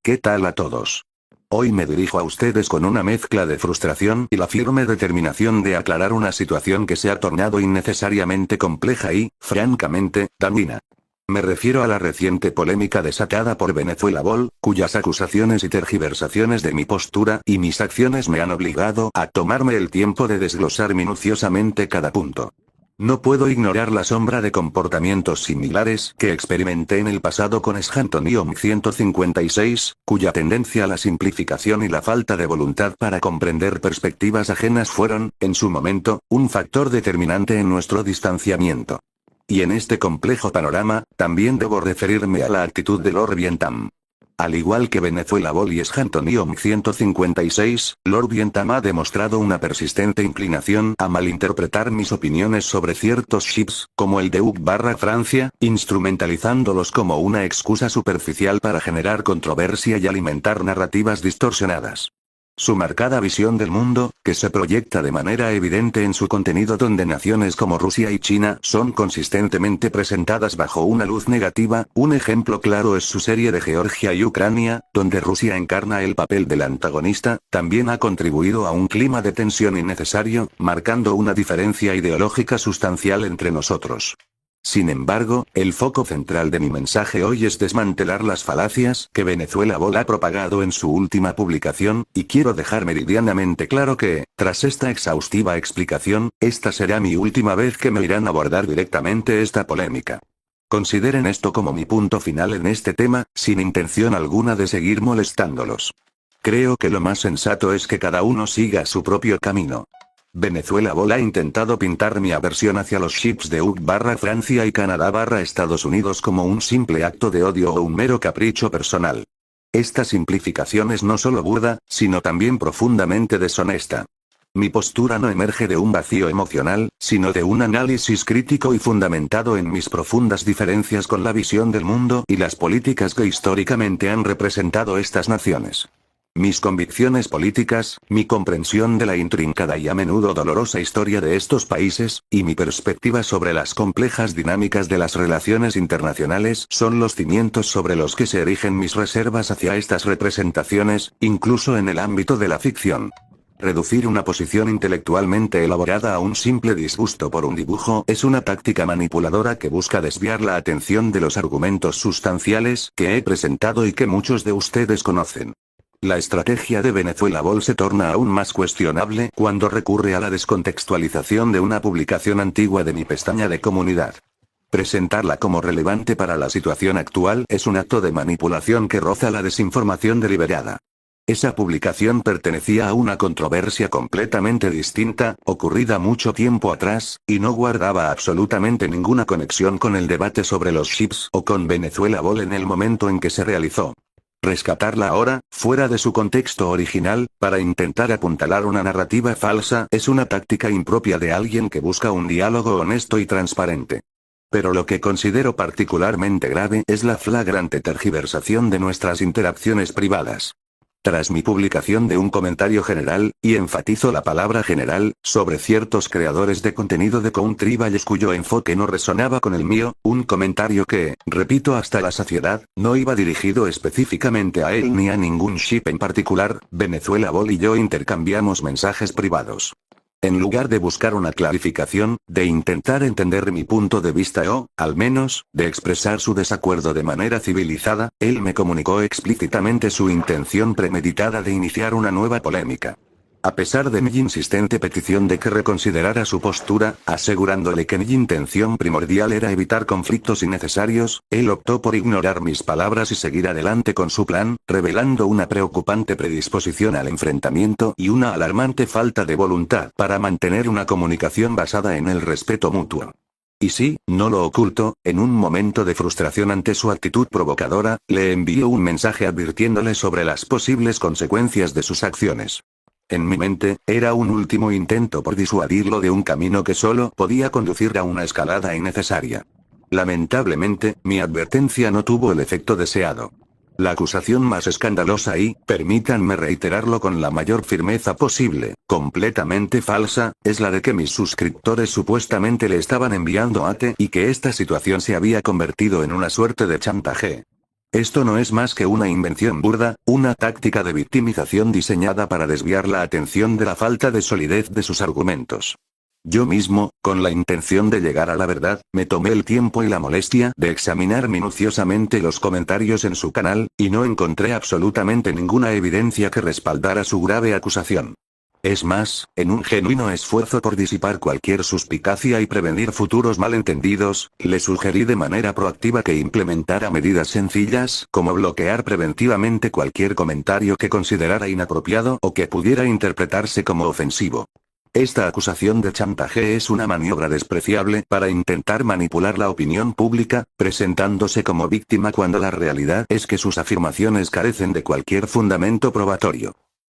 ¿Qué tal a todos? Hoy me dirijo a ustedes con una mezcla de frustración y la firme determinación de aclarar una situación que se ha tornado innecesariamente compleja y, francamente, dañina. Me refiero a la reciente polémica desatada por Venezuela Ball, cuyas acusaciones y tergiversaciones de mi postura y mis acciones me han obligado a tomarme el tiempo de desglosar minuciosamente cada punto. No puedo ignorar la sombra de comportamientos similares que experimenté en el pasado con Scantonium 156, cuya tendencia a la simplificación y la falta de voluntad para comprender perspectivas ajenas fueron, en su momento, un factor determinante en nuestro distanciamiento. Y en este complejo panorama, también debo referirme a la actitud de Lord Vientam. Al igual que Venezuela Ball y Scantonium 156, Lord Vientam ha demostrado una persistente inclinación a malinterpretar mis opiniones sobre ciertos ships, como el de UK/Francia, instrumentalizándolos como una excusa superficial para generar controversia y alimentar narrativas distorsionadas. Su marcada visión del mundo, que se proyecta de manera evidente en su contenido donde naciones como Rusia y China son consistentemente presentadas bajo una luz negativa, un ejemplo claro es su serie de Georgia y Ucrania, donde Rusia encarna el papel del antagonista, también ha contribuido a un clima de tensión innecesario, marcando una diferencia ideológica sustancial entre nosotros. Sin embargo, el foco central de mi mensaje hoy es desmantelar las falacias que Venezuela Ball ha propagado en su última publicación, y quiero dejar meridianamente claro que, tras esta exhaustiva explicación, esta será mi última vez que me irán a abordar directamente esta polémica. Consideren esto como mi punto final en este tema, sin intención alguna de seguir molestándolos. Creo que lo más sensato es que cada uno siga su propio camino. Venezuela Ball ha intentado pintar mi aversión hacia los ships de UK/Francia y Canadá/Estados Unidos como un simple acto de odio o un mero capricho personal. Esta simplificación es no solo burda, sino también profundamente deshonesta. Mi postura no emerge de un vacío emocional, sino de un análisis crítico y fundamentado en mis profundas diferencias con la visión del mundo y las políticas que históricamente han representado estas naciones. Mis convicciones políticas, mi comprensión de la intrincada y a menudo dolorosa historia de estos países, y mi perspectiva sobre las complejas dinámicas de las relaciones internacionales son los cimientos sobre los que se erigen mis reservas hacia estas representaciones, incluso en el ámbito de la ficción. Reducir una posición intelectualmente elaborada a un simple disgusto por un dibujo es una táctica manipuladora que busca desviar la atención de los argumentos sustanciales que he presentado y que muchos de ustedes conocen. La estrategia de Venezuela Ball se torna aún más cuestionable cuando recurre a la descontextualización de una publicación antigua de mi pestaña de comunidad. Presentarla como relevante para la situación actual es un acto de manipulación que roza la desinformación deliberada. Esa publicación pertenecía a una controversia completamente distinta, ocurrida mucho tiempo atrás, y no guardaba absolutamente ninguna conexión con el debate sobre los ships o con Venezuela Ball en el momento en que se realizó. Rescatarla ahora, fuera de su contexto original, para intentar apuntalar una narrativa falsa, es una táctica impropia de alguien que busca un diálogo honesto y transparente. Pero lo que considero particularmente grave es la flagrante tergiversación de nuestras interacciones privadas. Tras mi publicación de un comentario general, y enfatizo la palabra general, sobre ciertos creadores de contenido de Country Valles cuyo enfoque no resonaba con el mío, un comentario que, repito hasta la saciedad, no iba dirigido específicamente a él ni a ningún ship en particular, Venezuela Ball y yo intercambiamos mensajes privados. En lugar de buscar una clarificación, de intentar entender mi punto de vista o, al menos, de expresar su desacuerdo de manera civilizada, él me comunicó explícitamente su intención premeditada de iniciar una nueva polémica. A pesar de mi insistente petición de que reconsiderara su postura, asegurándole que mi intención primordial era evitar conflictos innecesarios, él optó por ignorar mis palabras y seguir adelante con su plan, revelando una preocupante predisposición al enfrentamiento y una alarmante falta de voluntad para mantener una comunicación basada en el respeto mutuo. Y sí, no lo oculto, en un momento de frustración ante su actitud provocadora, le envió un mensaje advirtiéndole sobre las posibles consecuencias de sus acciones. En mi mente, era un último intento por disuadirlo de un camino que solo podía conducir a una escalada innecesaria. Lamentablemente, mi advertencia no tuvo el efecto deseado. La acusación más escandalosa y, permítanme reiterarlo con la mayor firmeza posible, completamente falsa, es la de que mis suscriptores supuestamente le estaban enviando ate y que esta situación se había convertido en una suerte de chantaje. Esto no es más que una invención burda, una táctica de victimización diseñada para desviar la atención de la falta de solidez de sus argumentos. Yo mismo, con la intención de llegar a la verdad, me tomé el tiempo y la molestia de examinar minuciosamente los comentarios en su canal, y no encontré absolutamente ninguna evidencia que respaldara su grave acusación. Es más, en un genuino esfuerzo por disipar cualquier suspicacia y prevenir futuros malentendidos, le sugerí de manera proactiva que implementara medidas sencillas, como bloquear preventivamente cualquier comentario que considerara inapropiado o que pudiera interpretarse como ofensivo. Esta acusación de chantaje es una maniobra despreciable para intentar manipular la opinión pública, presentándose como víctima cuando la realidad es que sus afirmaciones carecen de cualquier fundamento probatorio.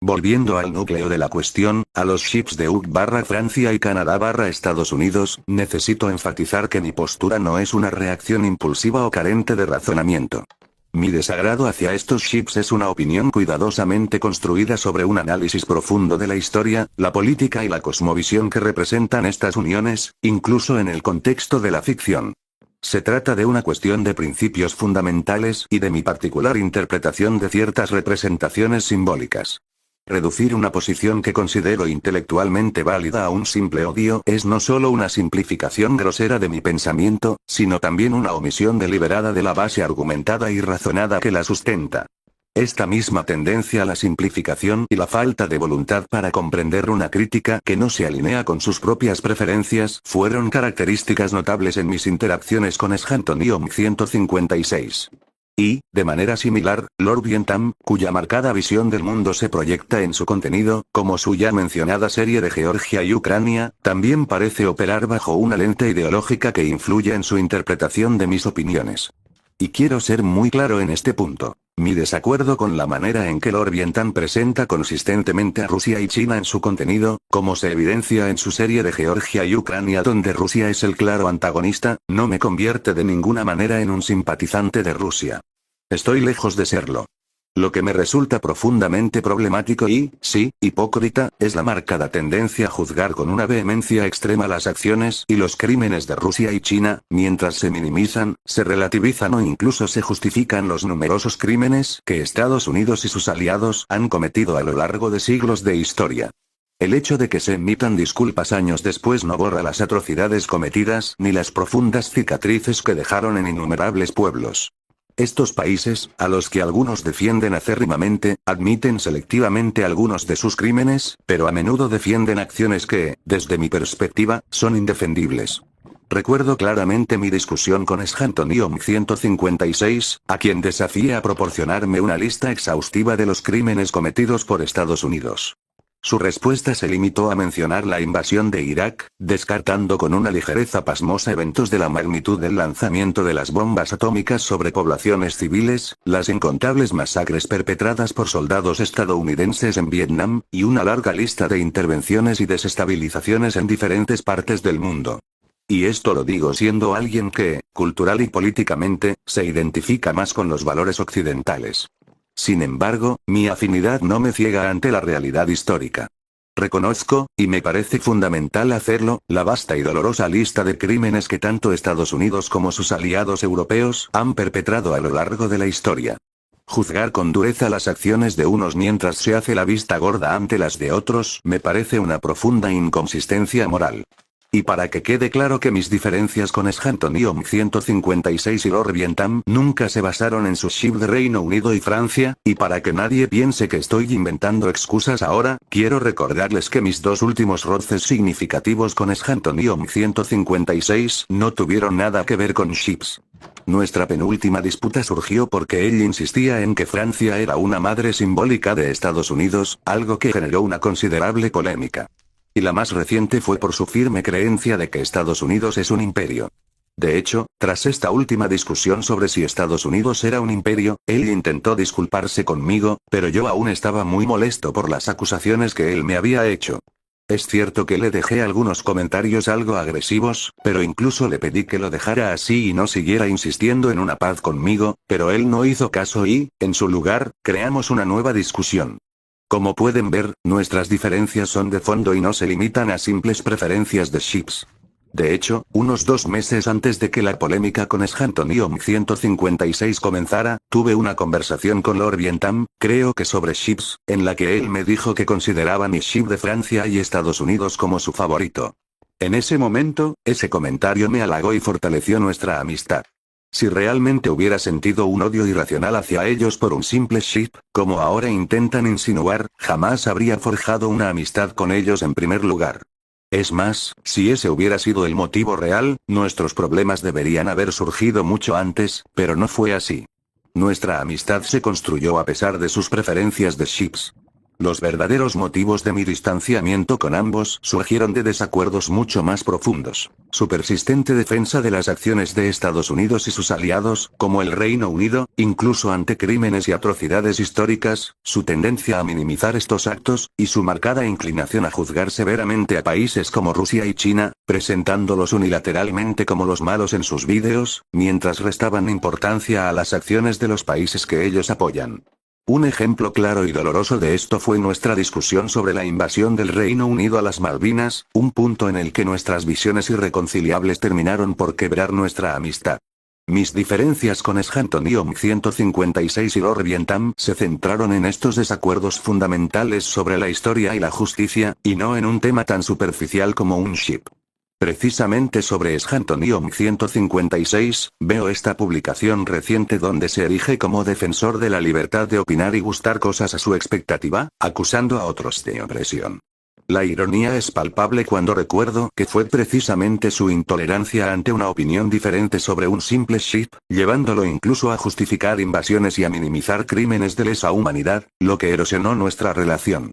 Volviendo al núcleo de la cuestión, a los chips de UK/Francia y Canadá/Estados Unidos, necesito enfatizar que mi postura no es una reacción impulsiva o carente de razonamiento. Mi desagrado hacia estos chips es una opinión cuidadosamente construida sobre un análisis profundo de la historia, la política y la cosmovisión que representan estas uniones, incluso en el contexto de la ficción. Se trata de una cuestión de principios fundamentales y de mi particular interpretación de ciertas representaciones simbólicas. Reducir una posición que considero intelectualmente válida a un simple odio es no solo una simplificación grosera de mi pensamiento, sino también una omisión deliberada de la base argumentada y razonada que la sustenta. Esta misma tendencia a la simplificación y la falta de voluntad para comprender una crítica que no se alinea con sus propias preferencias fueron características notables en mis interacciones con Schanton-Young 156. Y, de manera similar, Lord Bentham, cuya marcada visión del mundo se proyecta en su contenido, como su ya mencionada serie de Georgia y Ucrania, también parece operar bajo una lente ideológica que influye en su interpretación de mis opiniones. Y quiero ser muy claro en este punto. Mi desacuerdo con la manera en que Lord Bentham presenta consistentemente a Rusia y China en su contenido, como se evidencia en su serie de Georgia y Ucrania donde Rusia es el claro antagonista, no me convierte de ninguna manera en un simpatizante de Rusia. Estoy lejos de serlo. Lo que me resulta profundamente problemático y, sí, hipócrita, es la marcada tendencia a juzgar con una vehemencia extrema las acciones y los crímenes de Rusia y China, mientras se minimizan, se relativizan o incluso se justifican los numerosos crímenes que Estados Unidos y sus aliados han cometido a lo largo de siglos de historia. El hecho de que se emitan disculpas años después no borra las atrocidades cometidas ni las profundas cicatrices que dejaron en innumerables pueblos. Estos países, a los que algunos defienden acérrimamente, admiten selectivamente algunos de sus crímenes, pero a menudo defienden acciones que, desde mi perspectiva, son indefendibles. Recuerdo claramente mi discusión con Schanton-Young 156, a quien desafié a proporcionarme una lista exhaustiva de los crímenes cometidos por Estados Unidos. Su respuesta se limitó a mencionar la invasión de Irak, descartando con una ligereza pasmosa eventos de la magnitud del lanzamiento de las bombas atómicas sobre poblaciones civiles, las incontables masacres perpetradas por soldados estadounidenses en Vietnam, y una larga lista de intervenciones y desestabilizaciones en diferentes partes del mundo. Y esto lo digo siendo alguien que, cultural y políticamente, se identifica más con los valores occidentales. Sin embargo, mi afinidad no me ciega ante la realidad histórica. Reconozco, y me parece fundamental hacerlo, la vasta y dolorosa lista de crímenes que tanto Estados Unidos como sus aliados europeos han perpetrado a lo largo de la historia. Juzgar con dureza las acciones de unos mientras se hace la vista gorda ante las de otros me parece una profunda inconsistencia moral. Y para que quede claro que mis diferencias con Schanton-Young 156 y Lord Bentham nunca se basaron en sus chips de Reino Unido y Francia, y para que nadie piense que estoy inventando excusas ahora, quiero recordarles que mis dos últimos roces significativos con Schanton-Young 156 no tuvieron nada que ver con chips. Nuestra penúltima disputa surgió porque él insistía en que Francia era una madre simbólica de Estados Unidos, algo que generó una considerable polémica. Y la más reciente fue por su firme creencia de que Estados Unidos es un imperio. De hecho, tras esta última discusión sobre si Estados Unidos era un imperio, él intentó disculparse conmigo, pero yo aún estaba muy molesto por las acusaciones que él me había hecho. Es cierto que le dejé algunos comentarios algo agresivos, pero incluso le pedí que lo dejara así y no siguiera insistiendo en una paz conmigo, pero él no hizo caso y, en su lugar, creamos una nueva discusión. Como pueden ver, nuestras diferencias son de fondo y no se limitan a simples preferencias de chips. De hecho, unos 2 meses antes de que la polémica con Scantonium 156 comenzara, tuve una conversación con Lord Vientam, creo que sobre ships, en la que él me dijo que consideraba mi ship de Francia y Estados Unidos como su favorito. En ese momento, ese comentario me halagó y fortaleció nuestra amistad. Si realmente hubiera sentido un odio irracional hacia ellos por un simple ship, como ahora intentan insinuar, jamás habría forjado una amistad con ellos en primer lugar. Es más, si ese hubiera sido el motivo real, nuestros problemas deberían haber surgido mucho antes, pero no fue así. Nuestra amistad se construyó a pesar de sus preferencias de ships. Los verdaderos motivos de mi distanciamiento con ambos surgieron de desacuerdos mucho más profundos. Su persistente defensa de las acciones de Estados Unidos y sus aliados, como el Reino Unido, incluso ante crímenes y atrocidades históricas, su tendencia a minimizar estos actos, y su marcada inclinación a juzgar severamente a países como Rusia y China, presentándolos unilateralmente como los malos en sus vídeos, mientras restaban importancia a las acciones de los países que ellos apoyan. Un ejemplo claro y doloroso de esto fue nuestra discusión sobre la invasión del Reino Unido a las Malvinas, un punto en el que nuestras visiones irreconciliables terminaron por quebrar nuestra amistad. Mis diferencias con Scantonium 156 y Lord Vientam se centraron en estos desacuerdos fundamentales sobre la historia y la justicia, y no en un tema tan superficial como un ship. Precisamente sobre Scantonium 156, veo esta publicación reciente donde se erige como defensor de la libertad de opinar y gustar cosas a su expectativa, acusando a otros de opresión. La ironía es palpable cuando recuerdo que fue precisamente su intolerancia ante una opinión diferente sobre un simple ship, llevándolo incluso a justificar invasiones y a minimizar crímenes de lesa humanidad, lo que erosionó nuestra relación.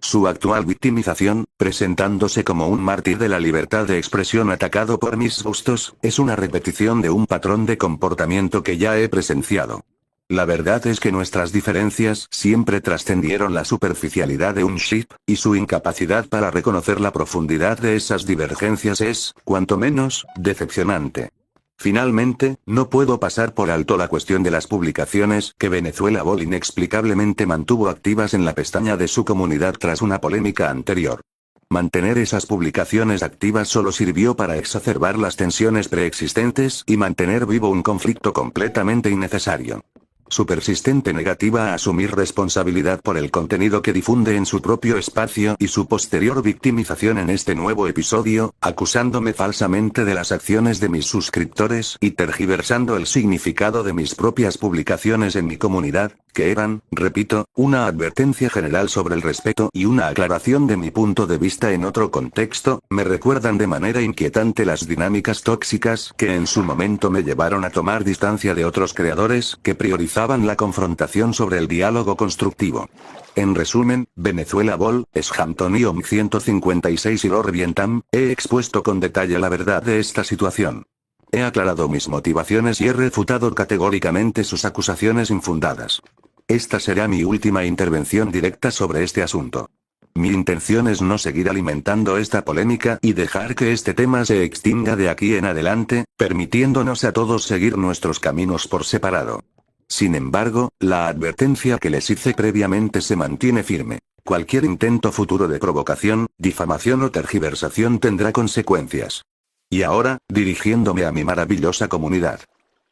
Su actual victimización, presentándose como un mártir de la libertad de expresión atacado por mis gustos, es una repetición de un patrón de comportamiento que ya he presenciado. La verdad es que nuestras diferencias siempre trascendieron la superficialidad de un ship, y su incapacidad para reconocer la profundidad de esas divergencias es, cuanto menos, decepcionante. Finalmente, no puedo pasar por alto la cuestión de las publicaciones que Venezuela Ball inexplicablemente mantuvo activas en la pestaña de su comunidad tras una polémica anterior. Mantener esas publicaciones activas solo sirvió para exacerbar las tensiones preexistentes y mantener vivo un conflicto completamente innecesario. Su persistente negativa a asumir responsabilidad por el contenido que difunde en su propio espacio y su posterior victimización en este nuevo episodio, acusándome falsamente de las acciones de mis suscriptores y tergiversando el significado de mis propias publicaciones en mi comunidad, que eran, repito, una advertencia general sobre el respeto y una aclaración de mi punto de vista en otro contexto, me recuerdan de manera inquietante las dinámicas tóxicas que en su momento me llevaron a tomar distancia de otros creadores que priorizaban la confrontación sobre el diálogo constructivo. En resumen, Venezuela Ball, Scantonium 156 y Lord Vientam, he expuesto con detalle la verdad de esta situación. He aclarado mis motivaciones y he refutado categóricamente sus acusaciones infundadas. Esta será mi última intervención directa sobre este asunto. Mi intención es no seguir alimentando esta polémica y dejar que este tema se extinga de aquí en adelante, permitiéndonos a todos seguir nuestros caminos por separado. Sin embargo, la advertencia que les hice previamente se mantiene firme. Cualquier intento futuro de provocación, difamación o tergiversación tendrá consecuencias. Y ahora, dirigiéndome a mi maravillosa comunidad.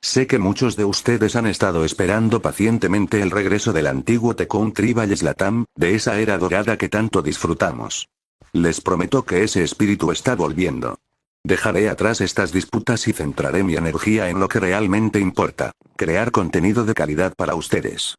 Sé que muchos de ustedes han estado esperando pacientemente el regreso del antiguo Tecún Tribal Latam, de esa era dorada que tanto disfrutamos. Les prometo que ese espíritu está volviendo. Dejaré atrás estas disputas y centraré mi energía en lo que realmente importa: crear contenido de calidad para ustedes.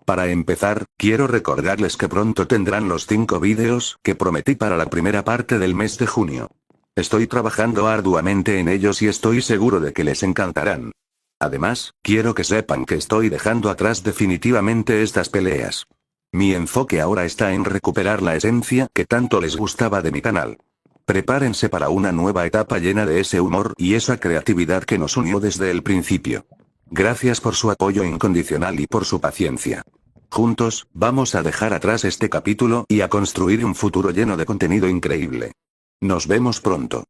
Para empezar, quiero recordarles que pronto tendrán los 5 vídeos que prometí para la primera parte del mes de junio. Estoy trabajando arduamente en ellos y estoy seguro de que les encantarán. Además, quiero que sepan que estoy dejando atrás definitivamente estas peleas. Mi enfoque ahora está en recuperar la esencia que tanto les gustaba de mi canal. Prepárense para una nueva etapa llena de ese humor y esa creatividad que nos unió desde el principio. Gracias por su apoyo incondicional y por su paciencia. Juntos, vamos a dejar atrás este capítulo y a construir un futuro lleno de contenido increíble. Nos vemos pronto.